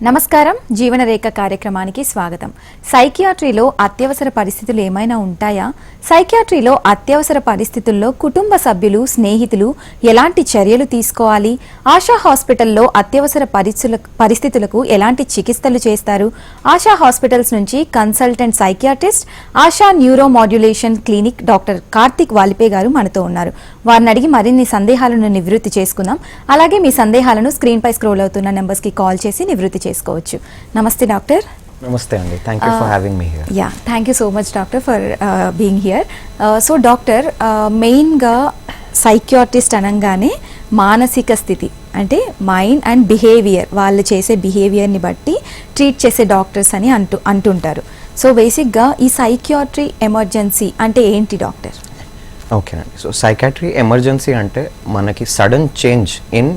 నమస్కారం జీవనరేఖ కార్యక్రమానికి స్వాగతం. సైకియాట్రీలో అత్యవసర పరిస్థితులు ఏమైనా ఉంటాయా? సైకియాట్రీలో అత్యవసర పరిస్థితుల్లో కుటుంబ సభ్యులు, స్నేహితులు ఎలాంటి చర్యలు తీసుకోవాలి? ఆశా హాస్పిటల్లో అత్యవసర పరిస్థితులకు ఎలాంటి చికిత్సలు చేస్తారు? ఆశా హాస్పిటల్స్ నుంచి consultant psychiatrist, Asha neuro modulation clinic doctor Karthik Valipe గారు మనతో ఉన్నారు. వారిని అడిగి మరిన్ని సందేహాలను నివృత్తి చేసుకుందాం. అలాగే మీ సందేహాలను స్క్రీన్ పై స్క్రోల్ అవుతున్న నెంబర్స్ కి కాల్ చేసి నివృత్తి చేసుకోవచ్చు. నమస్తే డాక్టర్. నమస్తే అండి, thank you for having me here. Yeah, thank you so much doctor for being here. So doctor, మెయిన్గా సైకియాట్రిస్ట్ అనగానే మానసిక స్థితి అంటే మైండ్ అండ్ బిహేవియర్, వాళ్ళు చేసే బిహేవియర్ని బట్టి ట్రీట్ చేసే డాక్టర్స్ అని అంటుంటారు. సో బేసిక్గా ఈ సైకియాట్రీ ఎమర్జెన్సీ అంటే ఏంటి డాక్టర్? ఓకేనండి, సో సైకాట్రీ ఎమర్జెన్సీ అంటే మనకి సడన్ చేంజ్ ఇన్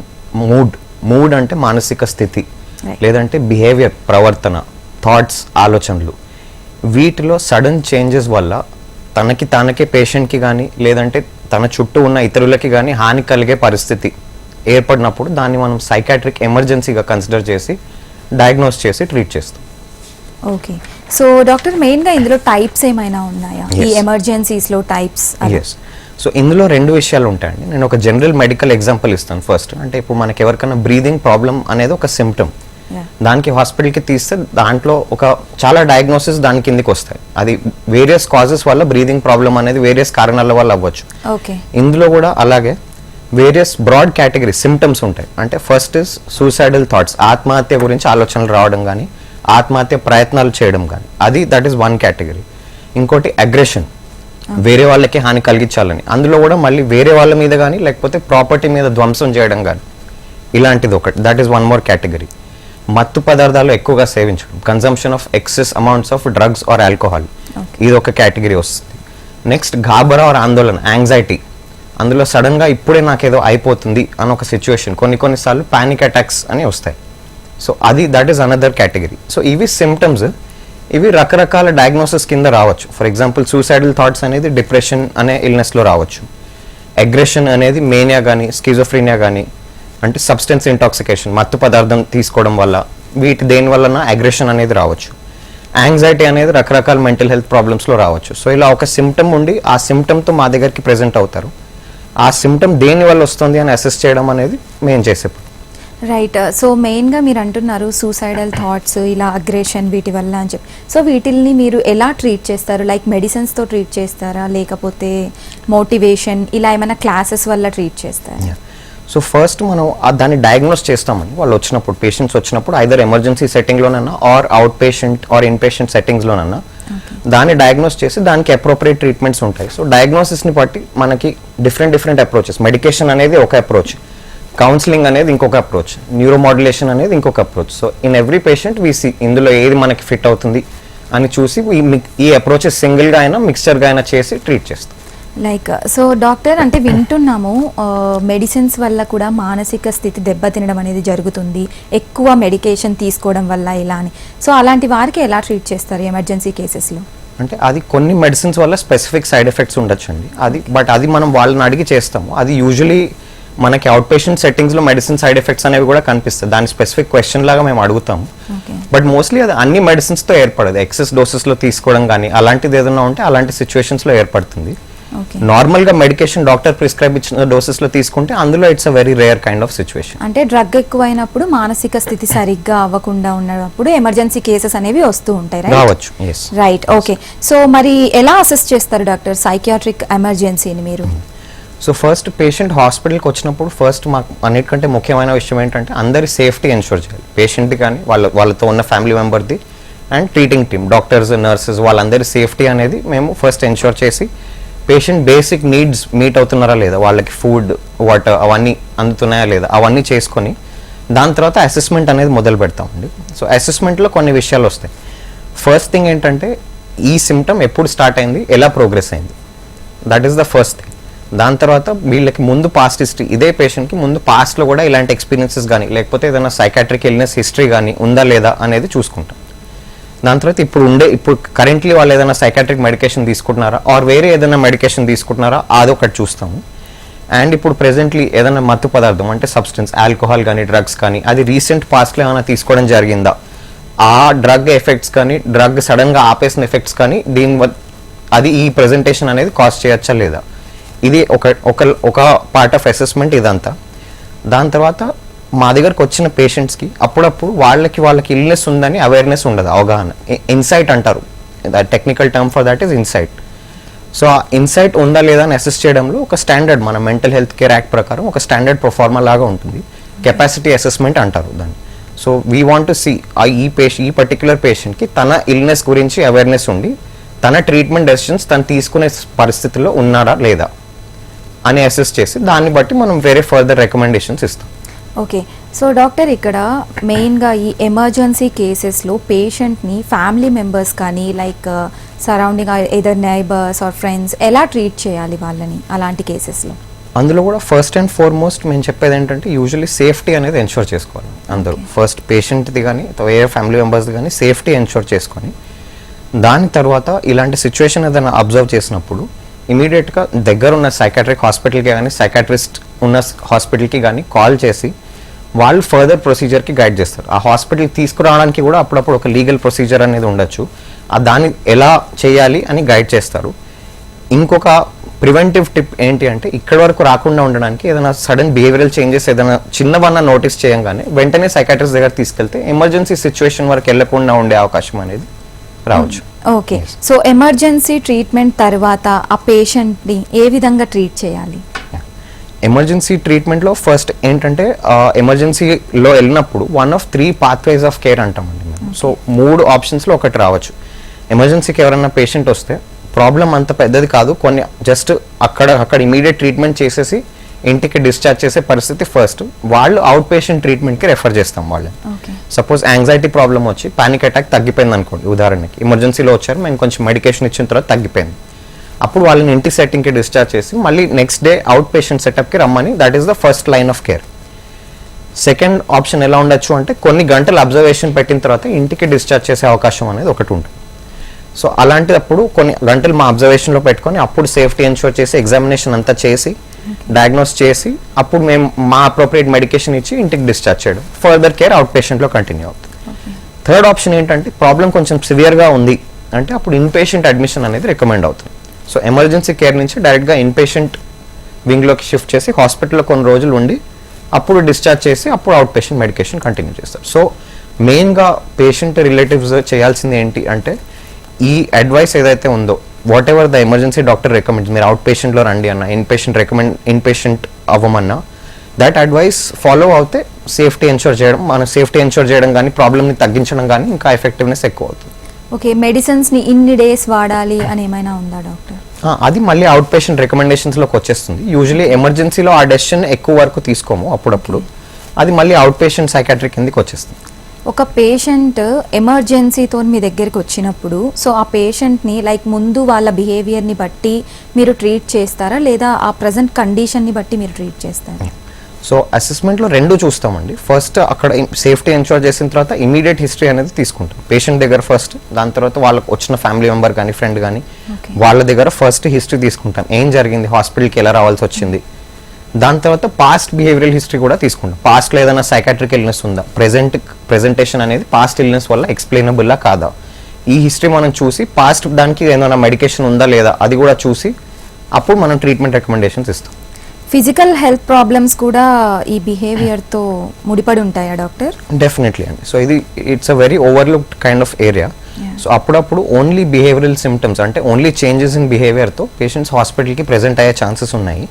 మూడ్ అంటే మానసిక స్థితి, లేదంటే బిహేవియర్, ప్రవర్తన, థాట్స్, ఆలోచనలు, వీటిలో సడన్ చేంజెస్ వల్ల తానకే పేషెంట్కి కానీ లేదంటే తన చుట్టూ ఉన్న ఇతరులకి కానీ హాని కలిగే పరిస్థితి ఏర్పడినప్పుడు దాన్ని మనం సైకాట్రిక్ ఎమర్జెన్సీగా కన్సిడర్ చేసి డయాగ్నోస్ చేసి ట్రీట్ చేస్తాం. ఓకే, సో డాక్టర్ మెయిన్గా ఇందులో టైప్స్ ఏమైనా ఉన్నాయా? ఈ ఎమర్జెన్సీస్లో టైప్స్? ఎస్, సో ఇందులో రెండు విషయాలు ఉంటాయండి. నేను ఒక జనరల్ మెడికల్ ఎగ్జాంపుల్ ఇస్తాను ఫస్ట్. అంటే ఇప్పుడు మనకి ఎవరికైనా బ్రీదింగ్ ప్రాబ్లం అనేది ఒక సిమ్టమ్, దానికి హాస్పిటల్కి తీస్తే దాంట్లో చాలా డయాగ్నోసిస్ దాని కిందికి వస్తాయి. అది వేరియస్ కాజెస్ వల్ల బ్రీదింగ్ ప్రాబ్లం అనేది వేరియస్ కారణాల వల్ల అవ్వచ్చు. ఇందులో కూడా అలాగే వేరియస్ బ్రాడ్ కేటగిరీ సిమ్టమ్స్ ఉంటాయి. అంటే ఫస్ట్ ఇస్ సూసైడల్ థాట్స్, ఆత్మహత్య గురించి ఆలోచనలు రావడం కానీ ఆత్మహత్య ప్రయత్నాలు చేయడం కానీ, దట్ ఈస్ వన్ కేటగిరీ. ఇంకోటి అగ్రెషన్, వేరే వాళ్ళకి హాని కలిగించాలని, అందులో కూడా మళ్ళీ వేరే వాళ్ళ మీద కానీ లేకపోతే ప్రాపర్టీ మీద ధ్వంసం చేయడం కానీ, ఇలాంటిది ఒకటి, that is one more category. మత్తు పదార్థాలు ఎక్కువగా సేవించడం, consumption of excess amounts of drugs or alcohol, ఇది ఒక కేటగిరీ వస్తుంది. నెక్స్ట్ గాబరా ఆర్ ఆందోళన, యాంగ్జైటీ, అందులో సడన్గా ఇప్పుడే నాకేదో అయిపోతుంది అని ఒక సిచ్యువేషన్, కొన్నిసార్లు పానిక్ అటాక్స్ అని వస్తాయి. So that is another category. So ఇవి సిమ్టమ్స్, ఇవి రకరకాల డయాగ్నోసిస్ కింద రావచ్చు. ఫర్ ఎగ్జాంపుల్ సూసైడల్ థాట్స్ అనేది డిప్రెషన్ అనే ఇల్నెస్లో రావచ్చు. అగ్రెషన్ అనేది మేనియా కానీ స్కిజోఫ్రీనియా కానీ, అంటే సబ్స్టెన్స్ ఇంటాక్సికేషన్, మత్తు పదార్థం తీసుకోవడం వల్ల, దేని వలన అగ్రెషన్ అనేది రావచ్చు. యాంగ్జైటీ అనేది రకరకాల మెంటల్ హెల్త్ ప్రాబ్లమ్స్లో రావచ్చు. సో ఇలా ఒక సిమ్టమ్ ఉండి ఆ సిమ్టమ్తో మా దగ్గరికి ప్రెజెంట్ అవుతారు. ఆ సిమ్టమ్ దేని వల్ల వస్తుంది అని అసెస్ చేయడం అనేది మేము చేసే. రైట్, సో మెయిన్గా మీరు అంటున్నారు సూసైడల్ థాట్స్, ఇలా అగ్రెషన్ వీటి వల్ల అని చెప్పి. సో వీటిల్ని మీరు ఎలా ట్రీట్ చేస్తారు? లైక్ మెడిసిన్స్తో ట్రీట్ చేస్తారా, లేకపోతే మోటివేషన్, ఇలా ఏమైనా క్లాసెస్ వల్ల ట్రీట్ చేస్తారా? సో ఫస్ట్ మనం దాన్ని డయాగ్నోస్ చేస్తామని వాళ్ళు వచ్చినప్పుడు, పేషెంట్స్ వచ్చినప్పుడు ఐదర్ ఎమర్జెన్సీ సెట్టింగ్లోనన్నా or outpatient or inpatient సెట్టింగ్స్లోనన్నా దాన్ని డయాగ్నోస్ చేసి దానికి అప్రోప్రియేట్ ట్రీట్మెంట్స్ ఉంటాయి. సో డయాగ్నోసిస్ని బట్టి మనకి డిఫరెంట్ అప్రోచెస్, మెడికేషన్ అనేది ఒక అప్రోచ్, కౌన్సిలింగ్ అనేది ఇంకొక అప్రోచ్, న్యూరో మాడ్యులేషన్ అనేది ఇంకొక approach. So in every patient we see ఇందులో ఏది మనకి ఫిట్ అవుతుంది అని చూసి ఈ అప్రోచెస్ సింగిల్గా అయినా మిక్స్చర్గా అయినా చేసి ట్రీట్ చేస్తాం. లైక్ సో డాక్టర్, అంటే వింటున్నాము మెడిసిన్స్ వల్ల కూడా మానసిక స్థితి దెబ్బతినడం అనేది జరుగుతుంది, ఎక్కువ మెడికేషన్ తీసుకోవడం వల్ల ఇలా అని. సో అలాంటి వారికి ఎలా ట్రీట్ చేస్తారు ఎమర్జెన్సీ కేసెస్లో? అంటే అది కొన్ని మెడిసిన్స్ వల్ల స్పెసిఫిక్ సైడ్ ఎఫెక్ట్స్ ఉండొచ్చండి, బట్ అది మనం వాళ్ళని అడిగి చేస్తాము. అది యూజువలీ మనకి అవుట్ పేషెంట్ సెట్టింగ్స్లో మెడిసిన్ సైడ్ ఎఫెక్ట్స్ అనేవి కూడా కనిపిస్తాయి. దాని స్పెసిఫిక్ క్వశ్చన్ లాగా మేము అడుగుతాము. బట్ మోస్ట్లీ అది అన్ని మెడిసిన్స్తో ఏర్పడదు. ఎక్సెస్ డోసెస్లో తీసుకోవడం కానీ అలాంటిది ఏదైనా ఉంటే అలాంటి సిచ్యువేషన్స్లో ఏర్పడుతుంది. నార్మల్గా మెడికేషన్ డాక్టర్ ప్రిస్క్రైబ్ ఇచ్చిన డోసెస్లో తీసుకుంటే అందులో it's a very rare kind of situation. అంటే డ్రగ్ ఎక్కువైనప్పుడు, మానసిక స్థితి సరిగ్గా అవ్వకుండా ఉన్నప్పుడు ఎమర్జెన్సీ కేసెస్ అనేవి వస్తూ ఉంటాయి. రావచ్చు. Right, okay. సో మరి ఎలా అసెస్ చేస్తారు డాక్టర్ సైకియాట్రిక్ ఎమర్జెన్సీని మీరు? సో ఫస్ట్ పేషెంట్ హాస్పిటల్కి వచ్చినప్పుడు ఫస్ట్ మాకు అన్నిటికంటే ముఖ్యమైన విషయం ఏంటంటే అందరి సేఫ్టీ ఎన్షూర్ చేయాలి. పేషెంట్ది కానీ వాళ్ళతో ఉన్న ఫ్యామిలీ మెంబర్ది and treating team, doctors, nurses, వాళ్ళందరి సేఫ్టీ అనేది మేము ఫస్ట్ ఎన్షూర్ చేసి పేషెంట్ బేసిక్ నీడ్స్ మీట్ అవుతున్నారా లేదా, వాళ్ళకి ఫుడ్, వాటర్ అవన్నీ అందుతున్నాయా లేదా, అవన్నీ చేసుకొని దాని తర్వాత అసెస్మెంట్ అనేది మొదలు పెడతామండి. సో అసెస్మెంట్లో కొన్ని విషయాలు వస్తాయి. ఫస్ట్ థింగ్ ఏంటంటే ఈ సిమ్టమ్ ఎప్పుడు స్టార్ట్ అయింది, ఎలా ప్రోగ్రెస్ అయింది, that is the first thing. దాని తర్వాత వీళ్ళకి ముందు పాస్ట్ హిస్టరీ, ఇదే పేషెంట్కి ముందు పాస్ట్లో కూడా ఇలాంటి ఎక్స్పీరియన్సెస్ కానీ లేకపోతే ఏదైనా సైకాట్రిక్ ఇల్నెస్ హిస్టరీ కానీ ఉందా లేదా అనేది చూసుకుంటాం. దాని తర్వాత ఇప్పుడు కరెంట్లీ వాళ్ళు ఏదైనా సైకాట్రిక్ మెడికేషన్ తీసుకుంటున్నారా ఆర్ వేరే ఏదైనా మెడికేషన్ తీసుకుంటున్నారా అదొకటి చూస్తాము. అండ్ ఇప్పుడు ప్రెసెంట్లీ ఏదైనా మత్తు పదార్థం అంటే సబ్స్టెన్స్ ఆల్కహాల్ కానీ డ్రగ్స్ కానీ అది రీసెంట్ పాస్ట్లో ఏమైనా తీసుకోవడం జరిగిందా, ఆ డ్రగ్ ఎఫెక్ట్స్ కానీ డ్రగ్ సడన్గా ఆపేసిన ఎఫెక్ట్స్ కానీ అది ఈ ప్రెజెంటేషన్ అనేది కాజ్ చేయొచ్చా లేదా, ఇది ఒక పార్ట్ ఆఫ్ అసెస్మెంట్ ఇదంతా. దాని తర్వాత మా దగ్గరకు వచ్చిన పేషెంట్స్కి అప్పుడప్పుడు వాళ్ళకి ఇల్నెస్ ఉందని అవేర్నెస్ ఉండదు, అవగాహన, ఇన్సైట్ అంటారు, technical term for that is insight. So ఆ ఇన్సైట్ ఉందా లేదా అని అసెస్ చేయడంలో ఒక స్టాండర్డ్ మన మెంటల్ హెల్త్ కేర్ యాక్ట్ ప్రకారం ఒక స్టాండర్డ్ ప్రొఫార్మా లాగా ఉంటుంది, కెపాసిటీ అసెస్మెంట్ అంటారు దాన్ని. So we want to see ఈ పర్టికులర్ పేషెంట్కి తన ఇల్నెస్ గురించి అవేర్నెస్ ఉండి తన ట్రీట్మెంట్ డెసిషన్స్ తను తీసుకునే పరిస్థితుల్లో ఉన్నారా లేదా అని అసెస్ చేసి దాన్ని బట్టి మనం వేరే ఫర్దర్ రికమెండేషన్స్ ఇస్తాం. ఓకే, సో డాక్టర్ ఇక్కడ మెయిన్గా ఈ ఎమర్జెన్సీ కేసెస్లో పేషెంట్ని ఫ్యామిలీ మెంబర్స్ కానీ like surrounding either neighbours or friends ఎలా ట్రీట్ చేయాలి వాళ్ళని అలాంటి కేసెస్లో? అందులో కూడా ఫస్ట్ అండ్ ఫార్మోస్ట్ మేము చెప్పేది ఏంటంటే యూజువల్లీ సేఫ్టీ అనేది ఎన్షూర్ చేసుకోవాలి అందరూ. ఫస్ట్ పేషెంట్ది కానీ వేరే ఫ్యామిలీ మెంబర్స్ది కానీ సేఫ్టీ ఎన్షూర్ చేసుకొని దాని తర్వాత ఇలాంటి సిచ్యువేషన్ ఏదైనా అబ్జర్వ్ చేసినప్పుడు ఇమీడియట్గా దగ్గర ఉన్న సైకాట్రిక్ హాస్పిటల్కి కానీ సైకాట్రిస్ట్ ఉన్న హాస్పిటల్కి కానీ కాల్ చేసి వాళ్ళు ఫర్దర్ ప్రొసీజర్కి గైడ్ చేస్తారు. ఆ హాస్పిటల్కి తీసుకురావడానికి కూడా అప్పుడప్పుడు ఒక లీగల్ ప్రొసీజర్ అనేది ఉండొచ్చు, దాన్ని ఎలా చేయాలి అని గైడ్ చేస్తారు. ఇంకొక ప్రివెంటివ్ టిప్ ఏంటి అంటే ఇక్కడ వరకు రాకుండా ఉండడానికి ఏదైనా సడన్ బిహేవియరల్ చేంజెస్ ఏదైనా చిన్నవన్నా నోటీస్ చేయగానే వెంటనే సైకాట్రిస్ట్ దగ్గర తీసుకెళ్తే ఎమర్జెన్సీ సిచ్యువేషన్ వరకు వెళ్లకుండా ఉండే అవకాశం అనేది రావచ్చు. ఓకే, సో ఎమర్జెన్సీ ట్రీట్మెంట్ తర్వాత ఆ పేషెంట్ని ఏ విధంగా ట్రీట్ చేయాలి? ఎమర్జెన్సీ ట్రీట్మెంట్లో ఫస్ట్ ఏంటంటే ఎమర్జెన్సీలో వెళ్ళినప్పుడు 1 of 3 pathways ఆఫ్ కేర్ అంటామండి మేము. సో 3 ఆప్షన్స్లో ఒకటి రావచ్చు. ఎమర్జెన్సీకి ఎవరైనా పేషెంట్ వస్తే ప్రాబ్లం అంత పెద్దది కాదు, కొన్ని జస్ట్ అక్కడ ఇమీడియట్ ట్రీట్మెంట్ చేసేసి ఇంటికి డిశ్చార్జ్ చేసే పరిస్థితి ఫస్ట్, వాళ్ళు అవుట్ పేషెంట్ ట్రీట్మెంట్కి రెఫర్ చేస్తాం వాళ్ళని. సపోజ్ యాంగ్జైటీ ప్రాబ్లం వచ్చి పానిక్ అటాక్ తగ్గిపోయింది అనుకోండి, ఉదాహరణకి ఎమర్జెన్సీలో వచ్చారు, మేము కొంచెం మెడికేషన్ ఇచ్చిన తర్వాత తగ్గిపోయింది, అప్పుడు వాళ్ళని ఇంటి సెట్టింగ్కి డిశ్చార్జ్ చేసి మళ్ళీ నెక్స్ట్ డే అవుట్ పేషెంట్ సెటప్కి రమ్మని, that is the first line of care. Second option ఎలా ఉండొచ్చు అంటే కొన్ని గంటలు అబ్జర్వేషన్ పెట్టిన తర్వాత ఇంటికి డిశ్చార్జ్ చేసే అవకాశం అనేది ఒకటి ఉంటుంది. సో అలాంటిదప్పుడు కొన్ని గంటలు మా అబ్జర్వేషన్లో పెట్టుకొని అప్పుడు సేఫ్టీ ఎన్షూర్ చేసి ఎగ్జామినేషన్ అంతా చేసి డయాగ్నోస్ చేసి అప్పుడు మేము మా అప్రోప్రియేట్ మెడికేషన్ ఇచ్చి ఇంటికి డిశ్చార్జ్ చేయడం, ఫర్దర్ కేర్ అవుట్ పేషెంట్లో కంటిన్యూ అవుతుంది. థర్డ్ ఆప్షన్ ఏంటంటే ప్రాబ్లం కొంచెం సివియర్గా ఉంది అంటే అప్పుడు ఇన్ పేషెంట్ అడ్మిషన్ అనేది రికమెండ్ అవుతుంది. సో ఎమర్జెన్సీ కేర్ నుంచి డైరెక్ట్గా ఇన్ పేషెంట్ వింగ్లోకి షిఫ్ట్ చేసి హాస్పిటల్లో కొన్ని రోజులు ఉండి అప్పుడు డిశ్చార్జ్ చేసి అప్పుడు అవుట్ పేషెంట్ మెడికేషన్ కంటిన్యూ చేస్తారు. సో మెయిన్గా పేషెంట్ రిలేటివ్స్ చేయాల్సింది ఏంటి అంటే ఈ అడ్వైస్ ఏదైతే ఉందో whatever the emergency doctor recommends, మీరు అవుట్ పేషెంట్లో రండి అన్న, ఇన్ పేషెంట్ అవ్వమన్నా, దట్ అడ్వైస్ ఫాలో అవుతే సేఫ్టీ ఎన్షూర్ చేయడం, మనం సేఫ్టీ ఎన్షూర్ చేయడం కానీ ప్రాబ్లమ్ని తగ్గించడం కానీ ఇంకా ఎఫెక్టివ్నెస్ ఎక్కువ అవుతుంది. ఓకే, మెడిసిన్స్ని ఇన్ని డేస్ వాడాలి అని ఏమైనా ఉందా డాక్టర్? అది మళ్ళీ అవుట్ పేషెంట్ రికమెండేషన్స్లోకి వచ్చేస్తుంది. యూజువలీ ఎమర్జెన్సీలో ఆ డెసిషన్ ఎక్కువ వరకు తీసుకోము, అప్పుడప్పుడు అది మళ్ళీ అవుట్ పేషెంట్ సైకాట్రిక్ కిందకి వచ్చేస్తుంది. ఒక పేషెంట్ ఎమర్జెన్సీతో మీ దగ్గరికి వచ్చినప్పుడు సో ఆ పేషెంట్ని లైక్ ముందు వాళ్ళ బిహేవియర్ని బట్టి మీరు ట్రీట్ చేస్తారా లేదా ఆ ప్రజెంట్ కండిషన్ని బట్టి మీరు ట్రీట్ చేస్తారా? సో అసెస్మెంట్లో రెండు చూస్తామండి. ఫస్ట్ అక్కడ సేఫ్టీ ఎన్షూర్ చేసిన తర్వాత ఇమీడియట్ హిస్టరీ అనేది తీసుకుంటాం పేషెంట్ దగ్గర ఫస్ట్, దాని తర్వాత వాళ్ళకి వచ్చిన ఫ్యామిలీ మెంబర్ కానీ ఫ్రెండ్ కానీ వాళ్ళ దగ్గర ఫస్ట్ హిస్టరీ తీసుకుంటాం, ఏం జరిగింది, హాస్పిటల్కి ఎలా రావాల్సి వచ్చింది. దాని తర్వాత పాస్ట్ బిహేవియరల్ హిస్టరీ కూడా తీసుకుంటాం, పాస్ట్లో ఏదైనా సైకాట్రిక్ ఇల్నెస్ ఉందా, ప్రెజెంటేషన్ అనేది పాస్ట్ ఇల్నెస్ వల్ల ఎక్స్ప్లెయినబుల్లా కాదా, ఈ హిస్టరీ మనం చూసి పాస్ట్ దానికి ఏదైనా మెడికేషన్ ఉందా లేదా అది కూడా చూసి అప్పుడు మనం ట్రీట్మెంట్ రికమెండేషన్స్ ఇస్తాం. ఫిజికల్ హెల్త్ ప్రాబ్లమ్స్ కూడా ఈ బిహేవియర్తో ముడిపడి ఉంటాయా డాక్టర్? డెఫినెట్లీ అండి. సో ఇది it's a very overlooked kind of area. So అప్పుడప్పుడు ఓన్లీ బిహేవియరల్ సిమ్టమ్స్ అంటే ఓన్లీ చేంజెస్ ఇన్ బిహేవియర్తో పేషెంట్స్ హాస్పిటల్కి ప్రెజెంట్ అయ్యే ఛాన్సెస్ ఉన్నాయి.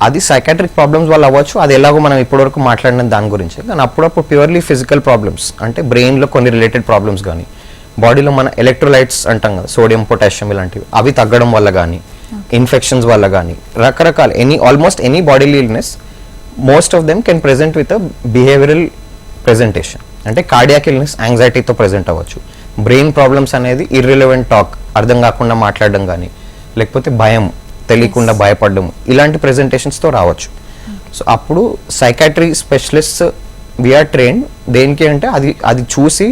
అది సైకాట్రిక్ ప్రాబ్లమ్స్ వల్ల అవ్వచ్చు, అది ఎలాగో మనం ఇప్పటివరకు మాట్లాడిన దాని గురించి. కానీ అప్పుడప్పుడు ప్యూర్లీ ఫిజికల్ ప్రాబ్లమ్స్ అంటే బ్రెయిన్లో కొన్ని రిలేటెడ్ ప్రాబ్లమ్స్ కానీ, బాడీలో మన ఎలక్ట్రోలైట్స్ అంటాం కదా, సోడియం పొటాషియం ఇలాంటివి, అవి తగ్గడం వల్ల కానీ, ఇన్ఫెక్షన్స్ వల్ల కానీ, రకరకాల almost any bodily illness most of them can present with a behavioural presentation. అంటే కార్డియాక్ ఇల్నెస్ యాంగ్జైటీతో ప్రెజెంట్ అవ్వచ్చు, బ్రెయిన్ ప్రాబ్లమ్స్ అనేది ఇర్రిలవెంట్ టాక్, అర్థం కాకుండా మాట్లాడడం కానీ, లేకపోతే భయం, తెలియకుండా భయపడడం, ఇలాంటి ప్రెజెంటేషన్స్తో రావచ్చు. సో అప్పుడు సైకాట్రీ స్పెషలిస్ట్ వీఆర్ ట్రైన్ దేనికి అంటే అది చూసి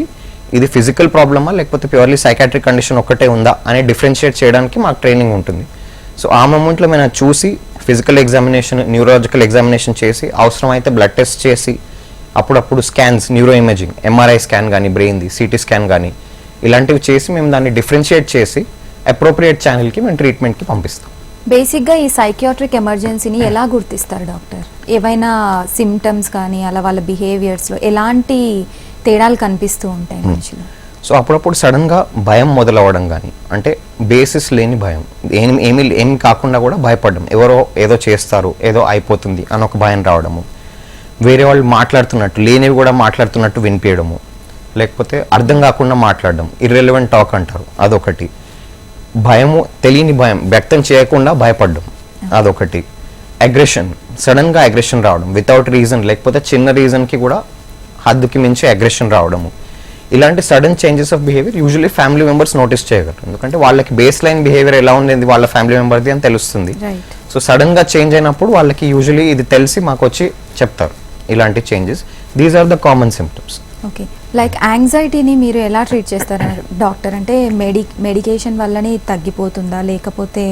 ఇది ఫిజికల్ ప్రాబ్లమా లేకపోతే ప్యూర్లీ సైకాట్రిక్ కండిషన్ ఒక్కటే ఉందా అని డిఫరెన్షియేట్ చేయడానికి మాకు ట్రైనింగ్ ఉంటుంది. సో ఆ మూమెంట్లో మేము చూసి ఫిజికల్ ఎగ్జామినేషన్, న్యూరాలజికల్ ఎగ్జామినేషన్ చేసి, అవసరమైతే బ్లడ్ టెస్ట్ చేసి, అప్పుడప్పుడు scans, neuro imaging, MRI scan కానీ, బ్రెయిన్ది సిటీ స్కాన్ కానీ ఇలాంటివి చేసి మేము దాన్ని డిఫరెన్షియేట్ చేసి అప్రోప్రియేట్ ఛానల్కి మేము ట్రీట్మెంట్కి పంపిస్తాం. బేసిక్గా ఈ సైకియాట్రిక్ ఎమర్జెన్సీని ఎలా గుర్తిస్తారు డాక్టర్? ఏవైనా సిమ్టమ్స్ కానీ అలా వాళ్ళ బిహేవియర్స్లో ఎలాంటి తేడాలు కనిపిస్తూ ఉంటాయి మనుషులు? సో అప్పుడప్పుడు సడన్గా భయం మొదలవ్వడం కానీ, అంటే బేసిస్ లేని భయం, ఏమి కాకుండా కూడా భయపడడం, ఎవరో ఏదో చేస్తారు, ఏదో అయిపోతుంది అని ఒక భయం రావడము, వేరే వాళ్ళు మాట్లాడుతున్నట్టు లేనివి కూడా మాట్లాడుతున్నట్టు వినిపించడము, లేకపోతే అర్థం కాకుండా మాట్లాడడం, ఇర్రెలవెంట్ టాక్ అంటారు అదొకటి, భయము, తెలియని భయం వ్యక్తం చేయకుండా భయపడడం అదొకటి, అగ్రెషన్, సడన్గా అగ్రెషన్ రావడం వితౌట్ రీజన్, లేకపోతే చిన్న రీజన్కి కూడా హద్దుకి మించి అగ్రెషన్ రావడము, ఇలాంటి sudden changes of behaviour usually family members notice చేయగలరు. ఎందుకంటే వాళ్ళకి బేస్ లైన్ బిహేవియర్ ఎలా ఉండేది వాళ్ళ ఫ్యామిలీ మెంబర్ది అని తెలుస్తుంది. సో సడన్గా చేంజ్ అయినప్పుడు వాళ్ళకి యూజువల్లీ ఇది తెలిసి మాకు వచ్చి చెప్తారు ఇలాంటి changes. These are the common symptoms. Okay, like యాంగ్జైటీని మీరు ఎలా ట్రీట్ చేస్తారు డాక్టర్? అంటే మెడికేషన్ వల్లనే తగ్గిపోతుందా, లేకపోతే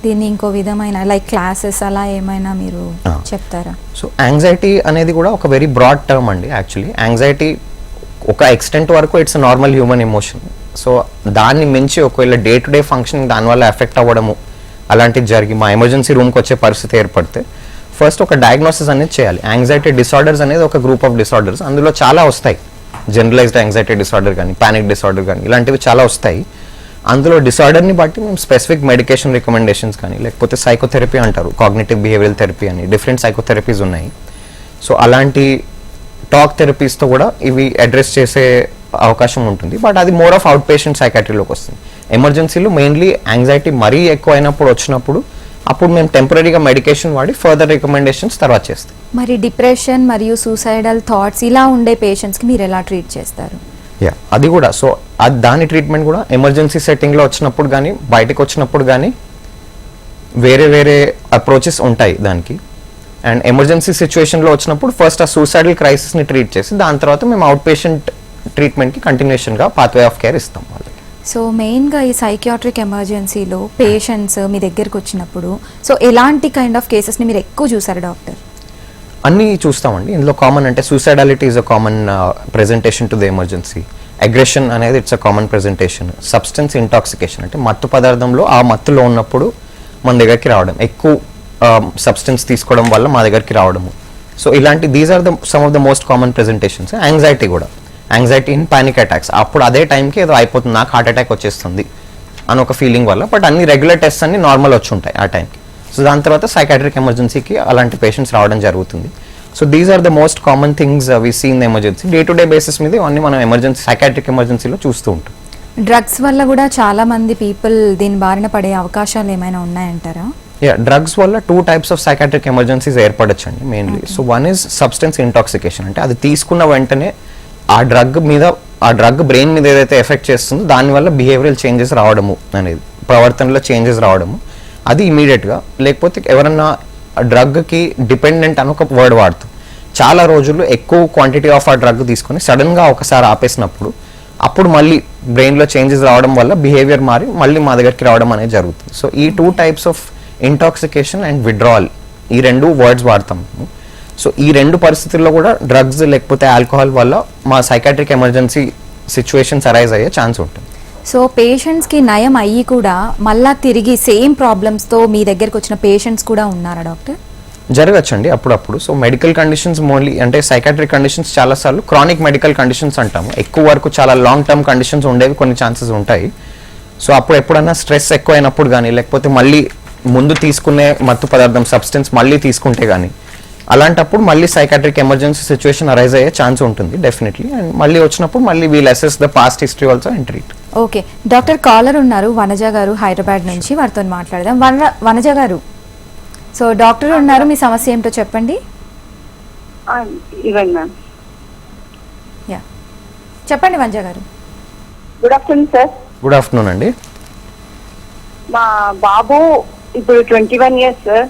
దీన్ని ఇంకో విధమైన లైక్ క్లాసెస్ అలా ఏమైనా మీరు చెప్తారా? సో యాంగ్జైటీ అనేది కూడా ఒక వెరీ బ్రాడ్ టర్మ్ అండి. యాక్చువల్లీ యాంగ్జైటీ ఒక ఎక్స్టెంట్ వరకు it's normal human emotion. So దాన్ని మించి ఒకవేళ డే టు డే ఫంక్షనింగ్ దానివల్ల ఎఫెక్ట్ అవ్వడము అలాంటిది జరిగి మా ఎమర్జెన్సీ రూమ్కి వచ్చే పరిస్థితి ఏర్పడితే ఫస్ట్ ఒక డయాగ్నోసిస్ అనేది చేయాలి. యాంగ్జైటీ డిసార్డర్స్ అనేది ఒక గ్రూప్ ఆఫ్ డిసార్డర్స్, అందులో చాలా వస్తాయి. జనరలైజ్డ్ యాంగ్జైటీ డిసార్డర్ కానీ, పానిక్ డిసార్డర్ కానీ ఇలాంటివి చాలా వస్తాయి. అందులో డిసార్డర్ని బట్టి మేము స్పెసిఫిక్ మెడికేషన్ రికమెండేషన్స్ కానీ, లేకపోతే సైకోథెరపీ అంటారు, కాగ్నిటివ్ బిహేవియరల్ థెరపీ అని డిఫరెంట్ సైకోథెరపీస్ ఉన్నాయి. సో అలాంటి టాక్ థెరపీస్తో కూడా ఇవి అడ్రస్ చేసే అవకాశం ఉంటుంది. బట్ అది మోర్ ఆఫ్ అవుట్ పేషెంట్ సైకాట్రీలోకి వస్తుంది. ఎమర్జెన్సీలో మెయిన్లీ యాంగ్జైటీ మరీ ఎక్కువ అయినప్పుడు వచ్చినప్పుడు అప్పుడు మేము టెంపరీగా మెడికేషన్ వాడి ఫర్దర్ రికమెండేషన్స్ తర్వాత చేస్తాం. మరి డిప్రెషన్ మరియు సూసైడల్ థాట్స్ ఇలా ఉండే పేషెంట్స్కి మీరు ఎలా ట్రీట్ చేస్తారు? అది కూడా సో దాని ట్రీట్మెంట్ కూడా ఎమర్జెన్సీ సెట్టింగ్లో వచ్చినప్పుడు కానీ, బయటకు వచ్చినప్పుడు కానీ వేరే వేరే అప్రోచెస్ ఉంటాయి దానికి. అండ్ ఎమర్జెన్సీ సిచ్యువేషన్లో వచ్చినప్పుడు ఫస్ట్ ఆ సూసైడల్ క్రైసిస్ని ట్రీట్ చేసి దాని తర్వాత మేము అవుట్ పేషెంట్ ట్రీట్మెంట్కి కంటిన్యూషన్గా పాత్వే ఆఫ్ కేర్ ఇస్తాం వాళ్ళకి. సో మెయిన్గా ఈ సైకియాట్రిక్ ఎమర్జెన్సీలో పేషెంట్స్ మీ దగ్గరకు వచ్చినప్పుడు సో ఎలాంటి కైండ్ ఆఫ్ కేసెస్ని మీరు ఎక్కువ చూసారు డాక్టర్? అన్నీ చూస్తామండి. ఇందులో కామన్ అంటే suicidality is a common presentation to the emergency, aggression అనేది it's a common presentation, substance intoxication అంటే మత్తు పదార్థంలో ఆ మత్తులో ఉన్నప్పుడు మన దగ్గరికి రావడం, ఎక్కువ సబ్స్టెన్స్ తీసుకోవడం వల్ల మా దగ్గరికి రావడము. సో ఇలాంటి these are the some of the most common presentations. Anxiety కూడా, యాంగ్జైటీ ఇన్ పానిక్ అటాక్స్, అప్పుడు అదే టైంకి ఏదో అయిపోతుంది, నాకు హార్ట్ అటాక్ వచ్చేస్తుంది అని ఒక ఫీలింగ్ వల్ల, బట్ అన్ని రెగ్యులర్ టెస్ట్ అన్ని నార్మల్ వచ్చి ఉంటాయి ఆ టైంకి. సో దాని తర్వాత సైకాట్రిక్ ఎమర్జెన్సీకి అలాంటి పేషెంట్స్ రావడం జరుగుతుంది. So these are the most common things we see in the emergency. Day to day basis మీద అన్ని మనం ఎమర్జెన్సీ సైకాట్రిక్ ఎమర్జెన్సీలో చూస్తూ ఉంటాం. డ్రగ్స్ వల్ల కూడా చాలా మంది పీపుల్ దీని బారిన పడే అవకాశాలు ఏమైనా ఉన్నాయంటారా? డ్రగ్స్ వల్ల 2 types ఆఫ్ సైకాట్రిక్ ఎమర్జెన్సీస్ ఏర్పడచ్చండి mainly. So one is substance intoxication, అంటే అది తీసుకున్న వెంటనే ఆ డ్రగ్ బ్రెయిన్ మీద ఏదైతే ఎఫెక్ట్ చేస్తుందో దానివల్ల బిహేవియరల్ చేంజెస్ రావడము అనేది, ప్రవర్తనలో చేంజెస్ రావడము, అది ఇమీడియట్గా. లేకపోతే ఎవరన్నా డ్రగ్కి డిపెండెంట్ అని ఒక వర్డ్ వాడుతాం, చాలా రోజులు ఎక్కువ క్వాంటిటీ ఆఫ్ ఆ డ్రగ్ తీసుకొని సడన్గా ఒకసారి ఆపేసినప్పుడు అప్పుడు మళ్ళీ బ్రెయిన్లో చేంజెస్ రావడం వల్ల బిహేవియర్ మారి మళ్ళీ మా దగ్గరికి రావడం అనేది జరుగుతుంది. సో ఈ 2 types of intoxication and withdrawal, ఈ 2 వర్డ్స్ వాడతాం. సో ఈ 2 పరిస్థితుల్లో కూడా డ్రగ్స్ లేకపోతే ఆల్కహాల్ వల్ల మా సైకాట్రిక్ ఎమర్జెన్సీ సిచ్యువేషన్స్ అరైజ్ అయ్యే ఛాన్స్ ఉంటుంది. సో పేషెంట్స్కి నయం అయ్యి కూడా మళ్ళా తిరిగి సేమ్ ప్రాబ్లమ్స్తో మీ దగ్గరకు వచ్చిన పేషెంట్స్ కూడా ఉన్నారా డాక్టర్? జరగచ్చండి అప్పుడప్పుడు. సో మెడికల్ కండిషన్స్ మోన్లీ అంటే సైకాట్రిక్ కండిషన్స్ చాలాసార్లు క్రానిక్ మెడికల్ కండిషన్స్ అంటాము, ఎక్కువ వరకు చాలా లాంగ్ టర్మ్ కండిషన్స్ ఉండేవి కొన్ని ఛాన్సెస్ ఉంటాయి. సో అప్పుడు ఎప్పుడన్నా స్ట్రెస్ ఎక్కువ అయినప్పుడు కానీ, లేకపోతే మళ్ళీ ముందు తీసుకునే మత్తు పదార్థం సబ్స్టెన్స్ మళ్ళీ తీసుకుంటే కానీ, అలాంటప్పుడు మళ్ళీ సైకాట్రిక్ ఎమర్జెన్సీ సిచ్యువేషన్ అరైజ్ అయ్యే ఛాన్స్ ఉంటుంది డెఫినెట్లీ. అండ్ మళ్ళీ వచ్చినప్పుడు మళ్ళీ we'll assess the past history also and treat. Okay doctor, caller ఉన్నారు వనజ గారు హైదరాబాద్ నుంచి, వారితో మాట్లాడదాం. వనజ గారు, సో డాక్టర్ ఉన్నారు, మీ సమస్య ఏమిటో చెప్పండి. ఇవ్వండి మ్యామ్. యా చెప్పండి వనజ గారు. Good afternoon sir. Good afternoon అండి. మా బాబు ఇప్పుడు 21 years సార్.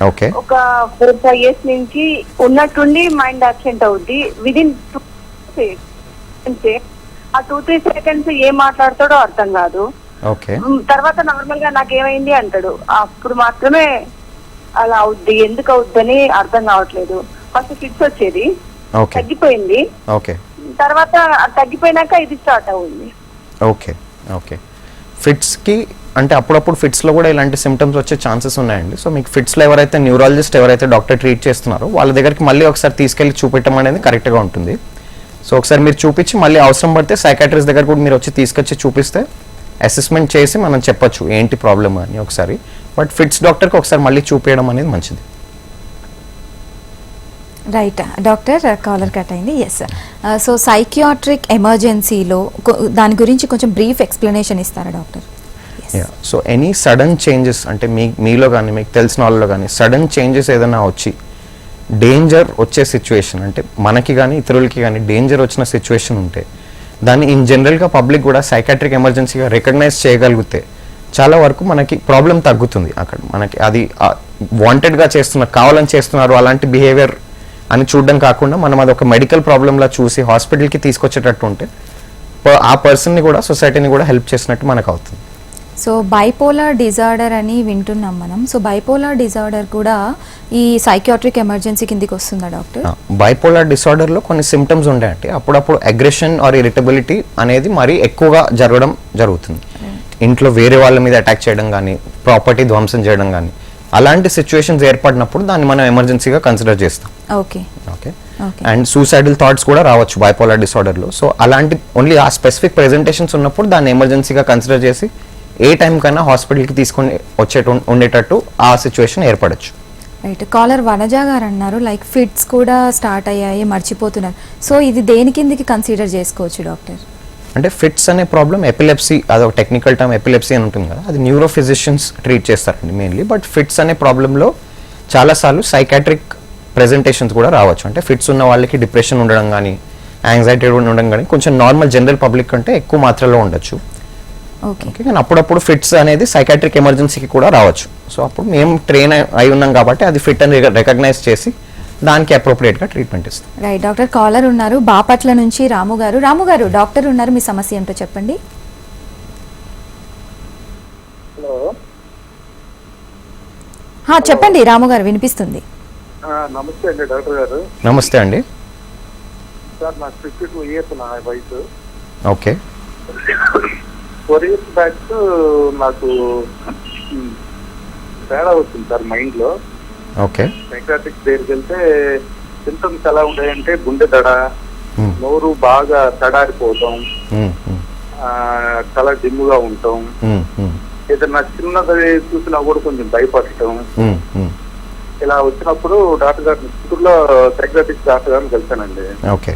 ఓకే. ఒక 4-5 years నుంచి ఉన్నట్టుండి మైండ్ యాబ్సెంట్ అవుద్ది. విదిన్ 2 seconds ఆ 2-3 seconds ఏం మాట్లాడతాడో అర్థం కాదు. ఓకే. తర్వాత నార్మల్ గా నాకేమైంది అంటాడు, అప్పుడు మాత్రమే అలా అవుద్ది, ఎందుకు అవుద్దని అర్థం కావట్లేదు. ఫస్ట్ ఫిట్స్ వచ్చేది, ఓకే తగ్గిపోయింది. ఓకే తర్వాత తగ్గిపోయినాక ఇది స్టార్ట్ అవుతుంది. ఓకే ఓకే ఫిట్స్కి అంటే అప్పుడప్పుడు ఫిట్స్లో కూడా ఇలాంటి సిమ్టమ్స్ వచ్చే ఛాన్సెస్ ఉన్నాయండి. సో మీకు ఫిట్స్లో ఎవరైతే న్యూరాలజిస్ట్ ఎవరైతే డాక్టర్ ట్రీట్ చేస్తున్నారో వాళ్ళ దగ్గరికి మళ్ళీ ఒకసారి తీసుకెళ్ళి చూపెట్టడం అనేది కరెక్ట్గా ఉంటుంది. సో ఒకసారి మీరు చూపించి మళ్ళీ అవసరం పడితే సైకాట్రిస్ట్ దగ్గర కూడా మీరు వచ్చి తీసుకొచ్చి చూపిస్తే అసెస్మెంట్ చేసి మనం చెప్పొచ్చు ఏంటి ప్రాబ్లమ్ అని ఒకసారి. బట్ ఫిట్స్ డాక్టర్కి ఒకసారి మళ్ళీ చూపించడం అనేది మంచిది. రైట్ డాక్టర్, కాలర్ కట్ అయింది. ఎస్, సో సైకియాట్రిక్ ఎమర్జెన్సీలో దాని గురించి కొంచెం బ్రీఫ్ ఎక్స్ప్లెనేషన్ ఇస్తారా doctor? So any sudden changes అంటే మీలో కానీ మీకు తెలిసిన వాళ్ళలో కానీ సడన్ చేంజెస్ ఏదైనా వచ్చి డేంజర్ వచ్చే సిచ్యువేషన్ అంటే మనకి కానీ ఇతరులకి కానీ డేంజర్ వచ్చిన సిచ్యువేషన్ ఉంటే దాన్ని ఇన్ జనరల్గా పబ్లిక్ కూడా సైకాట్రిక్ ఎమర్జెన్సీగా రికగ్నైజ్ చేయగలిగితే చాలా వరకు మనకి ప్రాబ్లం తగ్గుతుంది. అక్కడ మనకి అది వాంటెడ్గా చేస్తున్నారు, కావాలని చేస్తున్నారు అలాంటి బిహేవియర్ అని చూడడం కాకుండా మనం అది ఒక మెడికల్ ప్రాబ్లంలా చూసి హాస్పిటల్కి తీసుకొచ్చేటట్టు ఉంటే ఆ పర్సన్ని కూడా సొసైటీని కూడా హెల్ప్ చేసినట్టు మనకు అవుతుంది. సో బైపోలార్ డిజార్డర్ అని వింటున్నాం మనం. సో బైపోలార్ డిజార్డర్ కూడా ఈ సైకియాట్రిక్ ఎమర్జెన్సీ కిందకి వస్తుందా డాక్టర్? బైపోలార్ డిసార్డర్లో కొన్ని సిమ్టమ్స్ ఉంటాయంటే అప్పుడప్పుడు అగ్రెషన్ ఆర్ ఇరిటబిలిటీ అనేది మరీ ఎక్కువగా జరుగుతుంది. ఇంట్లో వేరే వాళ్ళ మీద అటాక్ చేయడం కానీ ప్రాపర్టీ ధ్వంసం చేయడం కానీ అలాంటి సిచ్యువేషన్స్ ఏర్పడినప్పుడు దాన్ని మనం ఎమర్జెన్సీగా కన్సిడర్ చేస్తాం. Okay okay and suicidal thoughts కూడా రావచ్చు బైపోలార్ డిసార్డర్లో. సో అలాంటి ఓన్లీ ఆ స్పెసిఫిక్ ప్రెజెంటేషన్స్ ఉన్నప్పుడు దాన్ని ఎమర్జెన్సీగా కన్సిడర్ చేసి ఏ టైం కన్నా హాస్పిటల్కి తీసుకొని ఉండేటట్టు ఆ సిచ్యువేషన్ ఏర్పడచ్చు. రైట్, కాలర్ వనజ గారు అన్నారు లైక్ ఫిట్స్ కూడా స్టార్ట్ అయ్యాయి, మర్చిపోతున్నారు. సో ఇది దేని కిందకి కన్సిడర్ చేసుకోవచ్చు డాక్టర్? అంటే ఫిట్స్ అనే ప్రాబ్లం ఎపిలెప్సీ, అదొక టెక్నికల్ టర్మ్ ఎపిలెప్సీ అని ఉంటుంది కదా, అది న్యూరో ఫిజిషియన్స్ ట్రీట్ చేస్తారండి మెయిన్లీ. బట్ ఫిట్స్ అనే ప్రాబ్లంలో చాలాసార్లు సైకాట్రిక్ ప్రెజెంటేషన్స్ కూడా రావచ్చు. అంటే ఫిట్స్ ఉన్న వాళ్ళకి డిప్రెషన్ ఉండడం కానీ యాంగ్జైటీ ఉండడం కానీ కొంచెం నార్మల్ జనరల్ పబ్లిక్ కంటే ఎక్కువ మాత్రలో ఉండొచ్చు. ఓకే, కానీ అప్పుడప్పుడు ఫిట్స్ అనేది సైకాట్రిక్ ఎమర్జెన్సీకి కూడా రావచ్చు. సో అప్పుడు మేము ట్రైన్ అయి ఉన్నాం కాబట్టి అది ఫిట్ అని రికగ్నైజ్ చేసి దానికి అప్రోప్రియేట్గా ట్రీట్మెంట్ ఇస్తాం. రైట్ డాక్టర్, కాలర్ ఉన్నారు బాపట్ల నుంచి రాము గారు. రాము గారు, డాక్టర్ ఉన్నారు, మీ సమస్య ఏంటో చెప్పండి. హలో, చెప్పండి రాము గారు, వినిపిస్తుంది. నమస్తే అండి డాక్టర్ గారు. నమస్తే అండి. సార్ నాకు 52 years నా వయసు. ఓకే, 4 years బ్యాక్ నాకు తేడా వచ్చింది సార్ మైండ్ లో. ఓకే, సైకాట్రిక్ దగ్గరికి వెళ్తే సింటమ్స్ ఎలా ఉంటాయంటే గుండె దడ, నోరు బాగా తడారిపోవటం, తల డిమ్ముగా ఉండటం, ఏదన్నా చిన్నది చూసినా కూడా కొంచెం భయపడటం. ఇలా వచ్చినప్పుడు డాక్టర్ గారు చిత్తూరులో సైకాట్రిక్ డాక్టర్ గారిని కలిసానండి. ఓకే,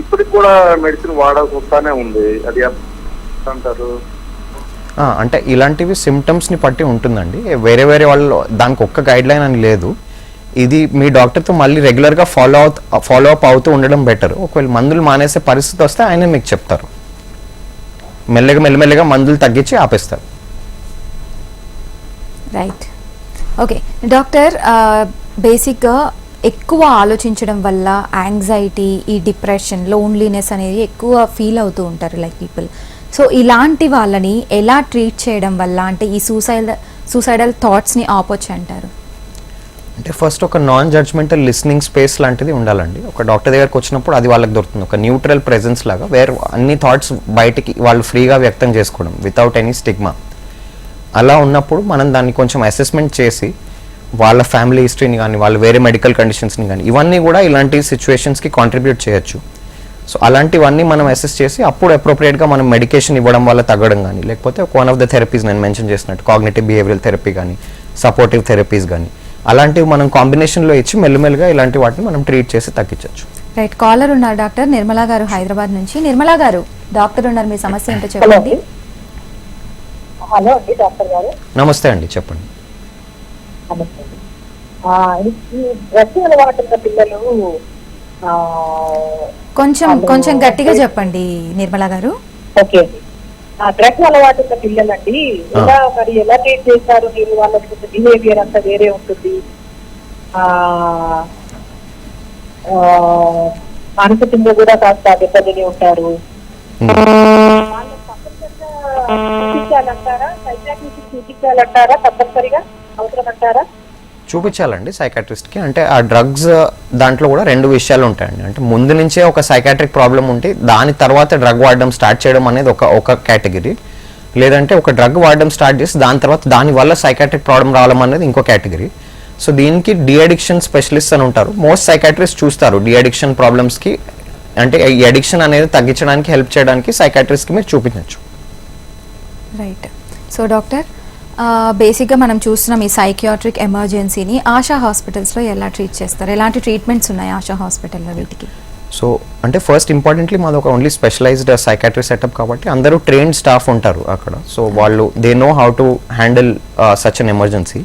ఇప్పటికి కూడా మెడిసిన్ వాడాల్సి వస్తానే ఉంది. అది అంటారు అంటే ఇలాంటివి సిమ్టమ్స్ని బట్టి ఉంటుందండి. వేరే వేరే వాళ్ళు దానికి ఒక్క గైడ్ లైన్ అని లేదు. ఇది మీ డాక్టర్తో మళ్ళీ రెగ్యులర్గా ఫాలో అప్ అవుతూ ఉండడం బెటర్. ఒకవేళ మందులు మానేసే పరిస్థితి వస్తే ఆయన మీకు చెప్తారు, మెల్లమెల్లగా మందులు తగ్గించి ఆపేస్తారు. రైట్, ఓకే డాక్టర్, బేసిక్గా ఎక్కువ ఆలోచించడం వల్ల యాంగ్జైటీ, ఈ డిప్రెషన్, లోన్లీనెస్ అనేది ఎక్కువ ఫీల్ అవుతూ ఉంటారు లైక్ పీపుల్. సో ఇలాంటి వాళ్ళని ఎలా ట్రీట్ చేయడం వల్ల అంటే ఈ సూసైడల్ థాట్స్ని ఆపొచ్చు అంటారు? అంటే ఫస్ట్ ఒక నాన్ జడ్జ్మెంటల్ లిస్నింగ్ స్పేస్ లాంటిది ఉండాలండి. ఒక డాక్టర్ దగ్గరకు వచ్చినప్పుడు అది వాళ్ళకి దొరుకుతుంది, ఒక న్యూట్రల్ ప్రెజెన్స్ లాగా, వేర్ అన్ని థాట్స్ బయటికి వాళ్ళు ఫ్రీగా వ్యక్తం చేసుకోవడం వితౌట్ ఎనీ స్టిగ్మా. అలా ఉన్నప్పుడు మనం దాన్ని కొంచెం అసెస్మెంట్ చేసి వాళ్ళ ఫ్యామిలీ హిస్టరీని కానీ వాళ్ళ వేరే మెడికల్ కండిషన్స్ని కానీ ఇవన్నీ కూడా ఇలాంటి సిచ్యువేషన్స్కి కాంట్రిబ్యూట్ చేయొచ్చు. సో అలాంటివన్నీ మనం అసెస్ చేసి అప్పుడు అప్రోప్రియేట్గా మనం మెడికేషన్ ఇవ్వడం వల్ల తగ్గడం కానీ, లేకపోతే వన్ ఆఫ్ ద థెరపీస్ నేను మెన్షన్ చేసినట్టు కాగ్నిటివ్ బిహేవియరల్ థెరపీ కానీ సపోర్టివ్ థెరపీస్ కానీ అలాంటివి మనం కాంబినేషన్లో ఇచ్చి మెల్లమెల్లగా ఇలాంటి వాటిని మనం ట్రీట్ చేసి తగ్గించవచ్చు. రైట్, కాలర్ ఉన్నారు డాక్టర్ నిర్మలా గారు హైదరాబాద్ నుంచి. నిర్మలా గారు, డాక్టర్ ఉన్నారు, మీ సమస్య ఏంటో చెప్పండి. హలో అండి డాక్టర్ గారు. నమస్తే అండి, చెప్పండి. నమస్తే. ఈ డ్రగ్స్ అలవాటు ఉన్న పిల్లలు కొంచెం గట్టిగా చెప్పండి నిర్మలా గారు. ఓకే, డ్రగ్స్ అలవాటు ఉన్న పిల్లలండి ఎలా ట్రీట్ చేస్తారు మీరు? వాళ్ళకి బిహేవియర్ అంతా వేరే ఉంటుంది, మానసికంగా కూడా కాస్త దెబ్బతిని ఉంటారు. వాళ్ళకి చూపించాలంటారా? సైకాట్రిస్ట్ చూపించాలంటారా? తప్పనిసరిగా అవసరం అంటారా? చూపించాలండి సైకాట్రిస్ట్కి. అంటే ఆ డ్రగ్స్ దాంట్లో కూడా రెండు విషయాలు ఉంటాయండి. అంటే ముందు నుంచే ఒక సైకాట్రిక్ ప్రాబ్లం ఉంటే దాని తర్వాత డ్రగ్ వాడడం స్టార్ట్ చేయడం అనేది ఒక కేటగిరీ. లేదంటే ఒక డ్రగ్ వాడడం స్టార్ట్ చేసి దాని తర్వాత దానివల్ల సైకాట్రిక్ ప్రాబ్లం రావడం అనేది ఇంకో కేటగిరీ. సో దీనికి డిఅడిక్షన్ స్పెషలిస్ట్ అని ఉంటారు. మోస్ట్ సైకాట్రిస్ట్ చూస్తారు డిఅడిక్షన్ ప్రాబ్లమ్స్కి, అంటే ఈ అడిక్షన్ అనేది తగ్గించడానికి హెల్ప్ చేయడానికి సైకాట్రిస్ట్కి మీరు చూపించవచ్చు. రైట్. సో డాక్టర్, బేసిక్గా మనం చూస్తున్నాం ఈ సైకియాట్రిక్ ఎమర్జెన్సీని ఆశా హాస్పిటల్స్లో ఎలా ట్రీట్ చేస్తారు? ఎలాంటి ట్రీట్మెంట్స్ ఉన్నాయి ఆశా హాస్పిటల్లో వీటికి? సో అంటే ఫస్ట్ ఇంపార్టెంట్లీ మాది ఒక ఓన్లీ స్పెషలైజ్డ్ సైకాట్రీ సెటప్ కాబట్టి అందరూ ట్రైన్డ్ స్టాఫ్ ఉంటారు అక్కడ. సో వాళ్ళు they know how to handle such an emergency.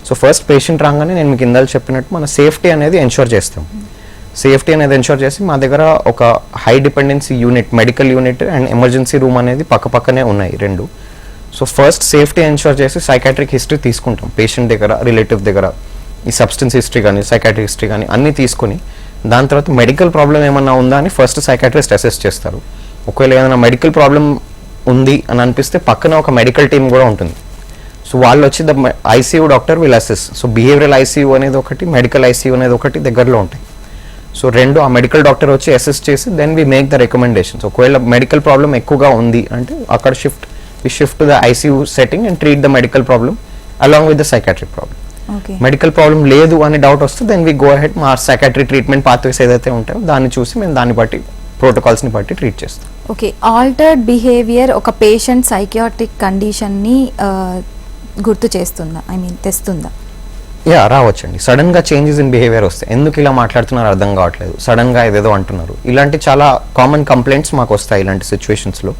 So first patient రాగానే నేను మీకు ఇందాక చెప్పినట్టు మన సేఫ్టీ అనేది ఎన్షూర్ చేస్తాం. సేఫ్టీ అనేది ఎన్షూర్ చేసి మా దగ్గర ఒక high dependency unit, medical unit and emergency room అనేది పక్కనే ఉన్నాయి రెండు. సో ఫస్ట్ సేఫ్టీ ఎన్షూర్ చేసి సైకాట్రిక్ హిస్టరీ తీసుకుంటాం పేషెంట్ దగ్గర, రిలేటివ్ దగ్గర, ఈ సబ్స్టెన్స్ హిస్టరీ కానీ సైకాట్రిక్ హిస్టరీ కానీ అన్నీ తీసుకొని దాని తర్వాత మెడికల్ ప్రాబ్లం ఏమన్నా ఉందా అని ఫస్ట్ సైకాట్రిస్ట్ అసెస్ చేస్తారు. ఒకవేళ ఏదైనా మెడికల్ ప్రాబ్లం ఉంది అని అనిపిస్తే పక్కన ఒక మెడికల్ టీమ్ కూడా ఉంటుంది. సో వాళ్ళు వచ్చి the ICU doctor will assess. So behavioural ICU అనేది ఒకటి, మెడికల్ ఐసీయూ అనేది ఒకటి దగ్గరలో ఉంటాయి. సో రెండు ఆ మెడికల్ డాక్టర్ వచ్చి అసెస్ చేసి then we make the recommendations. ఒకవేళ మెడికల్ ప్రాబ్లం ఎక్కువగా ఉంది అంటే అక్కడ shift to the ICU setting and treat the medical problem along with the psychiatric problem. Okay. Medical problem లేదు అని డౌట్ వస్తే దెన్ వీ గో అహెడ్ మా సైకాట్రీ ట్రీట్మెంట్ పాత్వేస్ ఏదైతే ఉంటాయో దాన్ని చూసి మేము దాన్ని బట్టి ప్రోటోకాల్స్ని బట్టి ట్రీట్ చేస్తాం. ఓకే. ఆల్టర్డ్ బిహేవియర్ ఒక పేషెంట్ సైకియాట్రిక్ కండిషన్ని గుర్తు చేస్తుందా, తెస్తుందా? యా, రావచ్చండి. సడన్గా చేంజెస్ ఇన్ బిహేవియర్ వస్తాయి. ఎందుకు ఇలా మాట్లాడుతున్నారు అర్థం కావట్లేదు, సడన్గా ఏదేదో అంటున్నారు, ఇలాంటి చాలా కామన్ కంప్లైంట్స్ మాకు వస్తాయి ఇలాంటి సిచ్యువేషన్స్లో.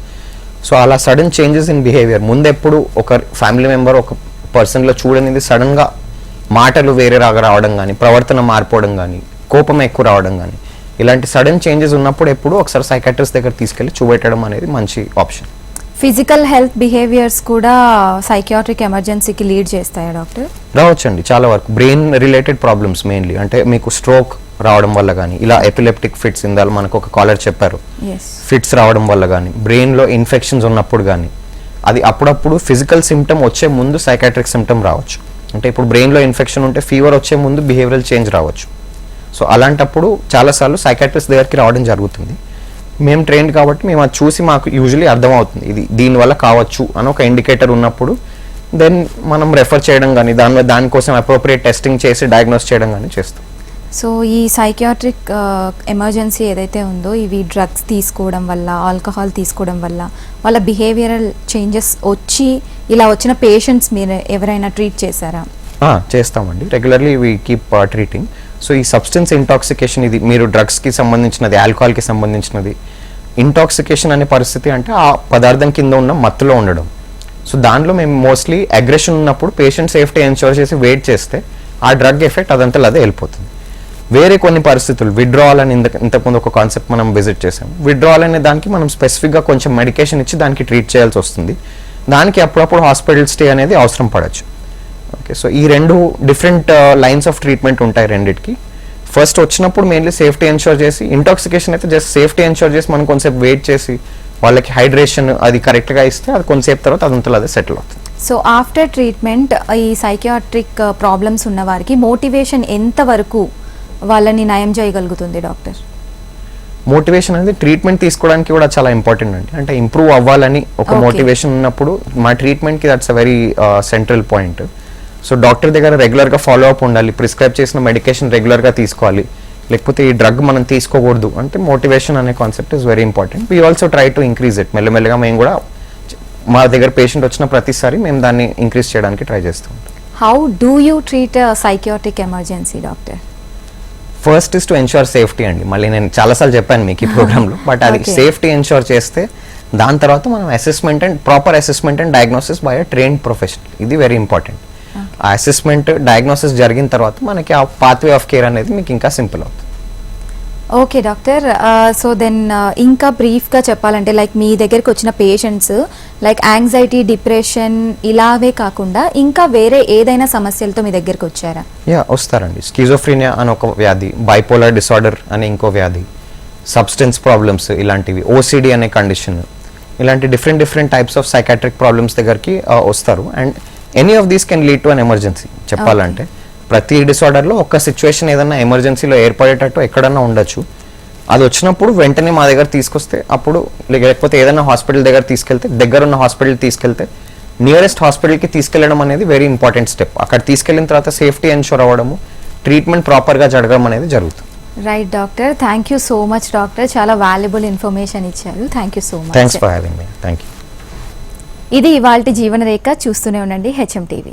సో అలా సడన్ చేంజెస్ ఇన్ బిహేవియర్ ముందెప్పుడు ఒక ఫ్యామిలీ మెంబర్ ఒక పర్సన్లో చూడనిది సడన్గా మాటలు వేరే రావడం కానీ, ప్రవర్తన మారిపోవడం కానీ, కోపం ఎక్కువ రావడం కానీ, ఇలాంటి సడన్ చేంజెస్ ఉన్నప్పుడు ఎప్పుడు ఒకసారి సైకాట్రిస్ట్ దగ్గర తీసుకెళ్ళి చూపెట్టడం అనేది మంచి ఆప్షన్. ఫిజికల్ హెల్త్ బిహేవియర్స్ కూడా సైకియాట్రిక్ ఎమర్జెన్సీకి లీడ్ చేస్తాయా డాక్టర్? రావచ్చండి చాలా వరకు. బ్రెయిన్ రిలేటెడ్ ప్రాబ్లమ్స్ మెయిన్లీ, అంటే మీకు స్ట్రోక్ రావడం వల్ల కానీ, ఇలా ఎపిలెప్టిక్ ఫిట్స్ ఇందాక మనకు ఒక కాలర్ చెప్పారు, ఫిట్స్ రావడం వల్ల కానీ, బ్రెయిన్లో ఇన్ఫెక్షన్స్ ఉన్నప్పుడు కానీ, అది అప్పుడప్పుడు ఫిజికల్ సిమ్టమ్ వచ్చే ముందు సైకాట్రిక్ సిమ్టమ్ రావచ్చు. అంటే ఇప్పుడు బ్రెయిన్లో ఇన్ఫెక్షన్ ఉంటే ఫీవర్ వచ్చే ముందు బిహేవియరల్ చేంజ్ రావచ్చు. సో అలాంటప్పుడు చాలాసార్లు సైకాట్రిస్ట్ దగ్గరికి రావడం జరుగుతుంది. మేము ట్రైన్డ్ కాబట్టి మేము అది చూసి మాకు యూజువలీ అర్థమవుతుంది ఇది దీనివల్ల కావచ్చు అని ఒక ఇండికేటర్ ఉన్నప్పుడు దెన్ మనం రెఫర్ చేయడం కానీ దానికోసం అప్రోప్రియేట్ టెస్టింగ్ చేసి డయాగ్నోస్ చేయడం కానీ చేస్తాం. సో ఈ సైకియాట్రిక్ ఎమర్జెన్సీ ఏదైతే ఉందో ఇవి డ్రగ్స్ తీసుకోవడం వల్ల, ఆల్కహాల్ తీసుకోవడం వల్ల వాళ్ళ బిహేవియరల్ చేంజెస్ వచ్చి ఇలా వచ్చిన పేషెంట్స్ మీరు ఎవరైనా ట్రీట్ చేశారా? చేస్తామండి, regularly we keep treating. So ఈ సబ్స్టెన్స్ ఇంటాక్సికేషన్, ఇది మీరు డ్రగ్స్కి సంబంధించినది, ఆల్కహాల్కి సంబంధించినది. ఇంటాక్సికేషన్ అనే పరిస్థితి అంటే ఆ పదార్థం కింద ఉన్న మత్తులో ఉండడం. సో దాంట్లో మేము మోస్ట్లీ అగ్రెషన్ ఉన్నప్పుడు పేషెంట్ సేఫ్టీ ఎన్షూర్ చేసి వెయిట్ చేస్తే ఆ డ్రగ్ ఎఫెక్ట్ అదంతా అదే వెళ్ళిపోతుంది. వేరే కొన్ని పరిస్థితులు విత్డ్రావల్ అని ఇంతకుముందు ఒక కాన్సెప్ట్ మనం విజిట్ చేసాం. విత్డ్రావల్ అనే దానికి మనం స్పెసిఫిక్గా కొంచెం మెడికేషన్ ఇచ్చి దానికి ట్రీట్ చేయాల్సి వస్తుంది. దానికి అప్పుడప్పుడు హాస్పిటల్ స్టే అనేది అవసరం పడవచ్చు. ఓకే, సో ఈ రెండు డిఫరెంట్ లైన్స్ ఆఫ్ ట్రీట్మెంట్ ఉంటాయి రెండింటికి. ఫస్ట్ వచ్చినప్పుడు మెయిన్లీ సేఫ్టీ ఎన్షూర్ చేసి, ఇంటాక్సికేషన్ అయితే జస్ట్ సేఫ్టీ ఎన్షూర్ చేసి మనం కొంచెంసేపు వెయిట్ చేసి వాళ్ళకి హైడ్రేషన్ అది కరెక్ట్గా ఇస్తే అది కొంతసేపు తర్వాత అదంతా అదే సెటిల్ అవుతుంది. సో ఆఫ్టర్ ట్రీట్మెంట్ ఈ సైకియాట్రిక్ ప్రాబ్లమ్స్ ఉన్న వారికి మోటివేషన్ ఎంతవరకు వాళ్ళని నయం చేయగలుగుతుంది డాక్టర్? మోటివేషన్ అనేది ట్రీట్మెంట్ తీసుకోవడానికి కూడా చాలా ఇంపార్టెంట్ అండి. అంటే ఇంప్రూవ్ అవ్వాలని ఒక మోటివేషన్ ఉన్నప్పుడు మా ట్రీట్మెంట్కి that's a very central point. So doctor దగ్గర రెగ్యులర్గా ఫాలో అప్ ఉండాలి, ప్రిస్క్రైబ్ చేసిన మెడికేషన్ రెగ్యులర్గా తీసుకోవాలి, లేకపోతే ఈ డ్రగ్ మనం తీసుకోకూడదు అంటే మోటివేషన్ అనే concept is very important. We also try to increase it. మెల్లమెల్లగా మేము కూడా మా దగ్గర పేషెంట్ వచ్చిన ప్రతిసారి మేము దాన్ని ఇంక్రీజ్ చేయడానికి ట్రై చేస్తాం. How do you treat psychiatric emergency doctor? First is to ensure safety అండి. మళ్ళీ నేను చాలాసార్లు చెప్పాను మీకు ఈ ప్రోగ్రాంలో, బట్ అది సేఫ్టీ ఎన్షూర్ చేస్తే దాని తర్వాత మనం assessment and proper assessment and diagnosis by a trained professional, ఇది వెరీ ఇంపార్టెంట్. ఆ అసెస్మెంట్ డయాగ్నోసిస్ జరిగిన తర్వాత మనకి ఆ పాత్వే ఆఫ్ కేర్ అనేది మీకు ఇంకా సింపుల్ అవుతుంది. ఓకే డాక్టర్, సో దెన్ ఇంకా బ్రీఫ్గా చెప్పాలంటే లైక్ మీ దగ్గరికి వచ్చిన పేషెంట్స్ లైక్ యాంగ్జైటీ, డిప్రెషన్ ఇలావే కాకుండా ఇంకా వేరే ఏదైనా సమస్యలతో మీ దగ్గరికి వచ్చారా? వస్తారండి. స్కిజోఫ్రీనియా అని ఒక వ్యాధి, బైపోలార్ డిసార్డర్ అనే ఇంకో వ్యాధి, సబ్స్టెన్స్ ప్రాబ్లమ్స్ ఇలాంటివి, ఓసిడి అనే కండిషన్, ఇలాంటి different types of psychiatric problems దగ్గరికి వస్తారు. And any of these can lead to an emergency. చెప్పాలంటే ప్రతి డిసార్డర్లో ఒక్క సిచ్యువేషన్ ఏదైనా ఎమర్జెన్సీలో ఏర్పడేటట్టు ఎక్కడన్నా ఉండొచ్చు. అది వచ్చినప్పుడు వెంటనే మా దగ్గర తీసుకొస్తే అప్పుడు లేకపోతే ఏదైనా హాస్పిటల్ దగ్గర తీసుకెళ్తే దగ్గరున్న హాస్పిటల్ తీసుకెళ్తే నియరెస్ట్ హాస్పిటల్కి తీసుకెళ్లడం అనేది వెరీ ఇంపార్టెంట్ స్టెప్. అక్కడ తీసుకెళ్లిన తర్వాత సేఫ్టీ ఎన్షూర్ అవ్వడము, ట్రీట్మెంట్ ప్రాపర్గా జరగడం అనేది జరుగుతుంది. Right doctor, thank you so much doctor, చాలా వాల్యుబుల్ ఇన్ఫర్మేషన్ ఇచ్చారు. Thank you so much. Thanks for having me. Thank you. ఇది ఇవాల్టి జీవన రేఖ. చూస్తూనే ఉండండి HM TV.